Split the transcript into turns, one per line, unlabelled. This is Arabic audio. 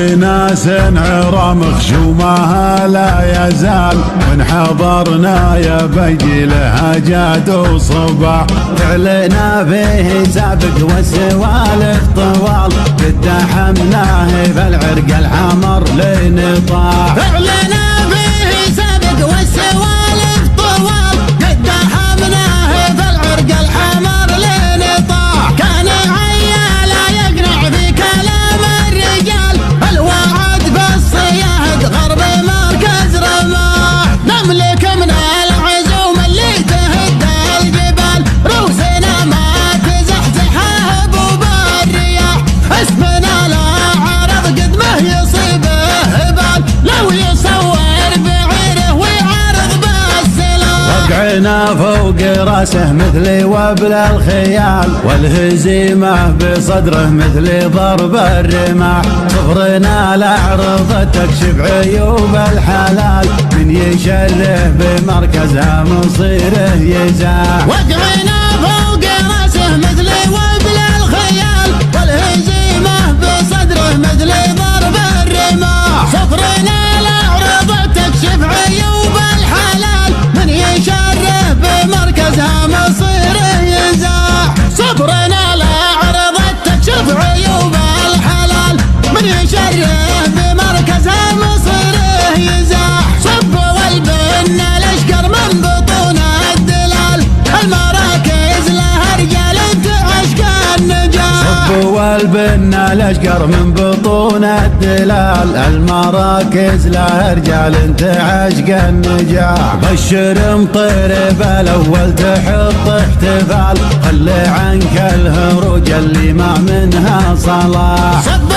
في ناس عرى مخشومها لا يزال، من حضرنا يا بيجي لها جاد وصباح،
فعلنا فيه سابق والسوالف طوال، قدحمناه بالعرق الحمر لنطاح.
فعلنا فيه سابق والسوالف طوال، قدحمناه بالعرق الحمر لنطاح. كان عيالا يقنع في كلام الرجال، الوعد بالصياد غرب مركز رماح. نملك من العزوم اللي تهد الجبال، روسنا ما تزحزحه هبوب الرياح. اسمنا لا عرض قد ما يصيبه هبال، لو يصور بعيره ويعرض بالسلاح.
وقعنا فوق راسه مثل وبل الخيال، والهزيمة بصدره مثل ضرب الرماح. صفرنا الأعرض تكشف عيوب الحلال، من يشره بمركزها مصيره يزاح.
وقعنا فوق راسه مثل وبل الخيال، والهزيمة بصدره مثل ضرب الرماح. صفرنا الأعرض تكشف عيوب الحلال، من يشره بمركزها مصيره يزاح. صفرنا الأعرض تكشف عيوب الحلال، من يشره بمركزها مصيره يزاح. صب والبن الاشقر من بطون الدلال، المراكز لها رجال انت عشق النجاح.
صب والبنا الاشقر من بطون الدلال، المراكز لها رجال انت عشق النجاح. بشر مطرب الاول تحط احتفال، خلي عنك الهروج اللي ما منها صلاح.
صب